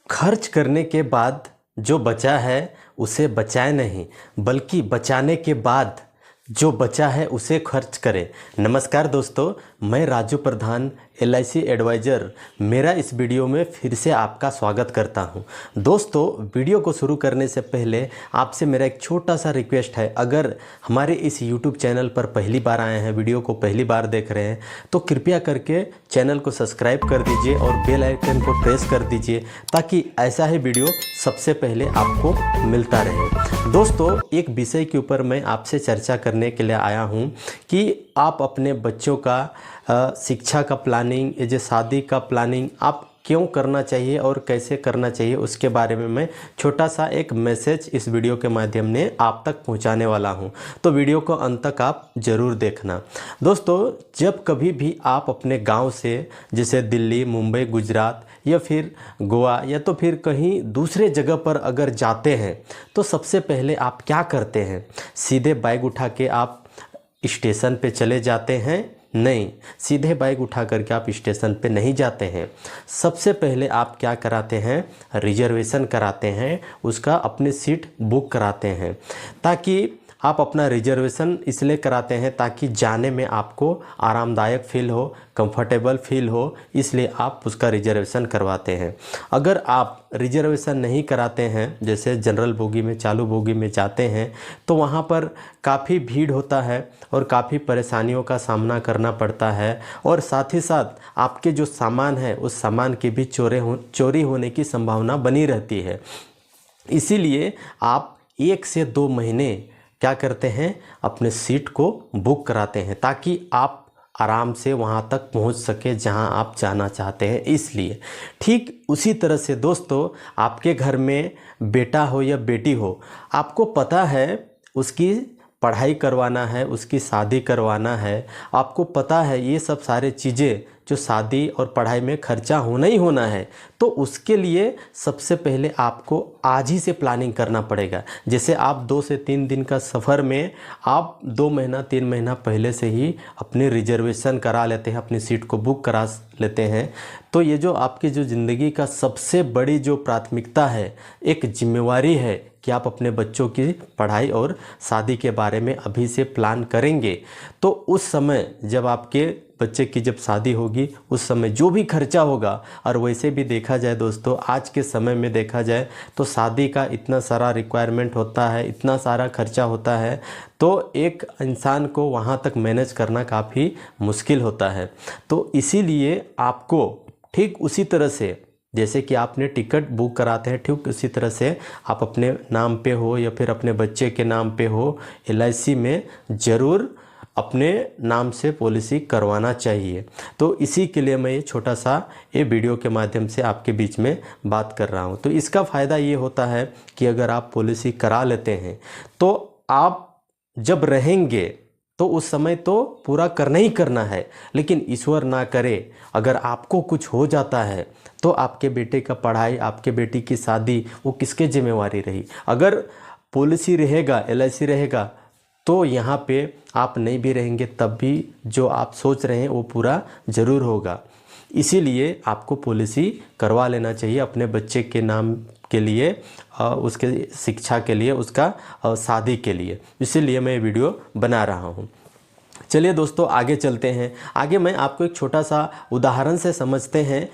खर्च करने के बाद जो बचा है उसे बचाए नहीं, बल्कि बचाने के बाद जो बचा है उसे खर्च करें। नमस्कार दोस्तों, मैं राजू प्रधान LIC एडवाइज़र मेरा इस वीडियो में फिर से आपका स्वागत करता हूं। दोस्तों, वीडियो को शुरू करने से पहले आपसे मेरा एक छोटा सा रिक्वेस्ट है। अगर हमारे इस YouTube चैनल पर पहली बार आए हैं, वीडियो को पहली बार देख रहे हैं, तो कृपया करके चैनल को सब्सक्राइब कर दीजिए और बेल आइकन को प्रेस कर दीजिए ताकि ऐसा ही वीडियो सबसे पहले आपको मिलता रहे। दोस्तों, एक विषय के ऊपर मैं आपसे चर्चा करने के लिए आया हूं कि आप अपने बच्चों का शिक्षा का प्लानिंग, ये जो शादी का प्लानिंग आप क्यों करना चाहिए और कैसे करना चाहिए, उसके बारे में मैं छोटा सा एक मैसेज इस वीडियो के माध्यम से आप तक पहुंचाने वाला हूं। तो वीडियो को अंत तक आप ज़रूर देखना। दोस्तों, जब कभी भी आप अपने गांव से, जैसे दिल्ली, मुंबई, गुजरात या फिर गोवा या तो फिर कहीं दूसरे जगह पर अगर जाते हैं, तो सबसे पहले आप क्या करते हैं? सीधे बाइक उठा के आप स्टेशन पे चले जाते हैं? नहीं, सीधे बाइक उठा करके आप स्टेशन पे नहीं जाते हैं। सबसे पहले आप क्या कराते हैं? रिजर्वेशन कराते हैं, उसका अपनी सीट बुक कराते हैं। ताकि आप अपना रिजर्वेशन इसलिए कराते हैं ताकि जाने में आपको आरामदायक फील हो, कंफर्टेबल फील हो, इसलिए आप उसका रिजर्वेशन करवाते हैं। अगर आप रिजर्वेशन नहीं कराते हैं, जैसे जनरल बोगी में, चालू बोगी में जाते हैं, तो वहाँ पर काफ़ी भीड़ होता है और काफ़ी परेशानियों का सामना करना पड़ता है, और साथ ही साथ आपके जो सामान है उस सामान की भी चोरी होने की संभावना बनी रहती है। इसीलिए आप 1 से 2 महीने क्या करते हैं? अपने सीट को बुक कराते हैं ताकि आप आराम से वहाँ तक पहुँच सके जहाँ आप जाना चाहते हैं। इसलिए ठीक उसी तरह से दोस्तों, आपके घर में बेटा हो या बेटी हो, आपको पता है उसकी पढ़ाई करवाना है, उसकी शादी करवाना है, आपको पता है ये सब सारे चीज़ें जो शादी और पढ़ाई में खर्चा होना ही होना है, तो उसके लिए सबसे पहले आपको आज ही से प्लानिंग करना पड़ेगा। जैसे आप 2 से 3 दिन का सफ़र में आप 2 महीना 3 महीना पहले से ही अपनी रिजर्वेशन करा लेते हैं, अपनी सीट को बुक करा लेते हैं, तो ये जो आपकी जो ज़िंदगी का सबसे बड़ी जो प्राथमिकता है, एक जिम्मेवारी है कि आप अपने बच्चों की पढ़ाई और शादी के बारे में अभी से प्लान करेंगे। तो उस समय जब आपके बच्चे की जब शादी होगी, उस समय जो भी खर्चा होगा, और वैसे भी देखा जाए दोस्तों, आज के समय में देखा जाए तो शादी का इतना सारा रिक्वायरमेंट होता है, इतना सारा खर्चा होता है, तो एक इंसान को वहाँ तक मैनेज करना काफ़ी मुश्किल होता है। तो इसीलिए आपको ठीक उसी तरह से, जैसे कि आपने टिकट बुक कराते हैं, ठीक उसी तरह से आप अपने नाम पे हो या फिर अपने बच्चे के नाम पे हो, LIC में ज़रूर अपने नाम से पॉलिसी करवाना चाहिए। तो इसी के लिए मैं ये छोटा सा ये वीडियो के माध्यम से आपके बीच में बात कर रहा हूँ। तो इसका फ़ायदा ये होता है कि अगर आप पॉलिसी करा लेते हैं तो आप जब रहेंगे तो उस समय तो पूरा करना ही करना है, लेकिन ईश्वर ना करे अगर आपको कुछ हो जाता है तो आपके बेटे का पढ़ाई, आपके बेटी की शादी, वो किसके जिम्मेवारी रही? अगर पॉलिसी रहेगा, LIC रहेगा, तो यहाँ पे आप नहीं भी रहेंगे तब भी जो आप सोच रहे हैं वो पूरा ज़रूर होगा। इसीलिए आपको पॉलिसी करवा लेना चाहिए अपने बच्चे के नाम के लिए, उसके शिक्षा के लिए, उसका शादी के लिए। इसीलिए मैं ये वीडियो बना रहा हूँ। चलिए दोस्तों, आगे चलते हैं। आगे मैं आपको एक छोटा सा उदाहरण से समझते हैं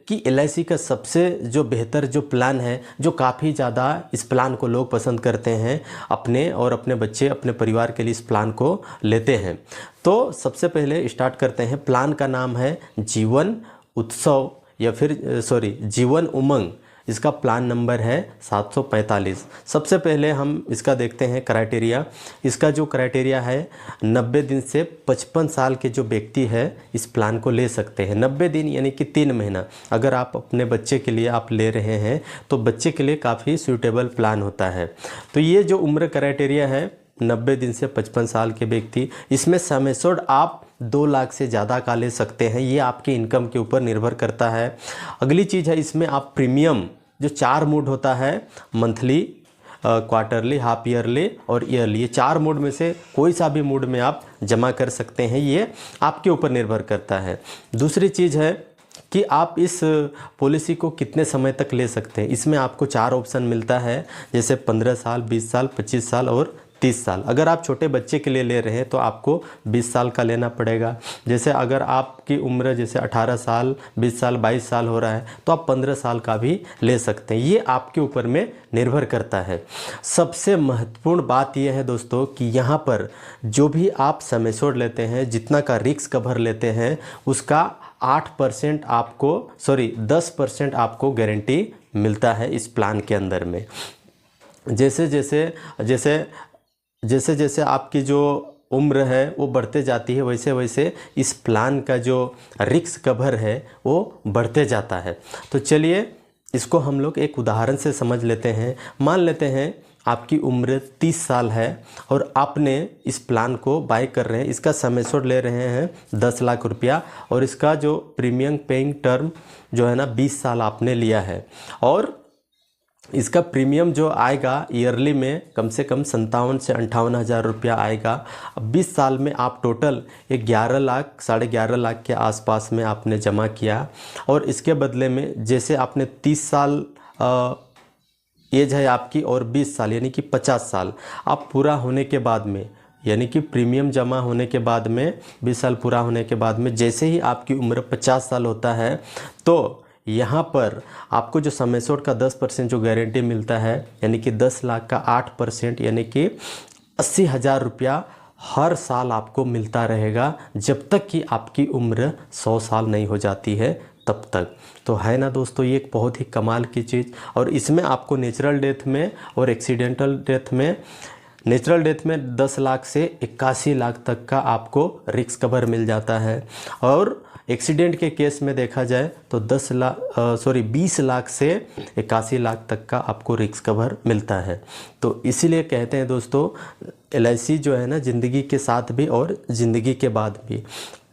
कि LIC का सबसे जो बेहतर जो प्लान है, जो काफ़ी ज़्यादा इस प्लान को लोग पसंद करते हैं, अपने और अपने बच्चे, अपने परिवार के लिए इस प्लान को लेते हैं। तो सबसे पहले स्टार्ट करते हैं। प्लान का नाम है जीवन उत्सव या फिर जीवन उमंग। इसका प्लान नंबर है 745। सबसे पहले हम इसका देखते हैं क्राइटेरिया। इसका जो क्राइटेरिया है, 90 दिन से 55 साल के जो व्यक्ति है इस प्लान को ले सकते हैं। 90 दिन यानी कि 3 महीना अगर आप अपने बच्चे के लिए आप ले रहे हैं तो बच्चे के लिए काफ़ी सूटेबल प्लान होता है। तो ये जो उम्र क्राइटेरिया है, 90 दिन से 55 साल के व्यक्ति, इसमें सम एश्योर्ड आप 2 लाख से ज़्यादा का ले सकते हैं। ये आपके इनकम के ऊपर निर्भर करता है। अगली चीज़ है, इसमें आप प्रीमियम जो 4 मोड होता है, मंथली, क्वार्टरली, हाफ ईयरली और ईयरली, ये 4 मोड में से कोई सा भी मोड में आप जमा कर सकते हैं। ये आपके ऊपर निर्भर करता है। दूसरी चीज़ है कि आप इस पॉलिसी को कितने समय तक ले सकते हैं। इसमें आपको 4 ऑप्शन मिलता है, जैसे 15 साल, 20 साल, 25 साल और 30 साल। अगर आप छोटे बच्चे के लिए ले रहे हैं तो आपको 20 साल का लेना पड़ेगा। जैसे अगर आपकी उम्र जैसे 18 साल, 20 साल, 22 साल हो रहा है तो आप 15 साल का भी ले सकते हैं। ये आपके ऊपर में निर्भर करता है। सबसे महत्वपूर्ण बात यह है दोस्तों कि यहाँ पर जो भी आप सम एश्योर्ड लेते हैं, जितना का रिस्क कवर लेते हैं, उसका 8% आपको 10% आपको गारंटी मिलता है इस प्लान के अंदर में। जैसे जैसे आपकी जो उम्र है वो बढ़ते जाती है, वैसे वैसे इस प्लान का जो रिस्क कवर है वो बढ़ते जाता है। तो चलिए इसको हम लोग एक उदाहरण से समझ लेते हैं। मान लेते हैं आपकी उम्र 30 साल है और आपने इस प्लान को बाय कर रहे हैं, इसका सम एश्योर्ड ले रहे हैं 10 लाख रुपया, और इसका जो प्रीमियम पेइंग टर्म जो है ना 20 साल आपने लिया है, और इसका प्रीमियम जो आएगा ईयरली में कम से कम 57 से 58 हज़ार रुपया आएगा। अब 20 साल में आप टोटल 11 लाख, 11.5 लाख के आसपास में आपने जमा किया, और इसके बदले में जैसे आपने 30 साल एज है आपकी और 20 साल यानी कि 50 साल आप पूरा होने के बाद में, यानी कि प्रीमियम जमा होने के बाद में 20 साल पूरा होने के बाद में जैसे ही आपकी उम्र 50 साल होता है तो यहाँ पर आपको जो सम एश्योर्ड का 10% जो गारंटी मिलता है, यानी कि 10 लाख का 8% यानी कि 80 हज़ार रुपया हर साल आपको मिलता रहेगा, जब तक कि आपकी उम्र 100 साल नहीं हो जाती है तब तक। तो है ना दोस्तों, ये एक बहुत ही कमाल की चीज़। और इसमें आपको नेचुरल डेथ में और एक्सीडेंटल डेथ में, नेचुरल डेथ में 10 लाख से 81 लाख तक का आपको रिस्क कवर मिल जाता है, और एक्सीडेंट के केस में देखा जाए तो 20 लाख से 81 लाख तक का आपको रिस्क कवर मिलता है। तो इसीलिए कहते हैं दोस्तों, LIC जो है ना, ज़िंदगी के साथ भी और ज़िंदगी के बाद भी।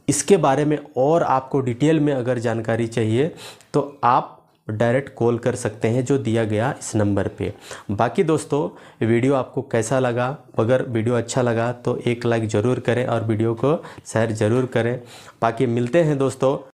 इसके बारे में और आपको डिटेल में अगर जानकारी चाहिए तो आप डायरेक्ट कॉल कर सकते हैं जो दिया गया इस नंबर पे। बाकी दोस्तों वीडियो आपको कैसा लगा? अगर वीडियो अच्छा लगा तो एक लाइक ज़रूर करें और वीडियो को शेयर ज़रूर करें। बाकी मिलते हैं दोस्तों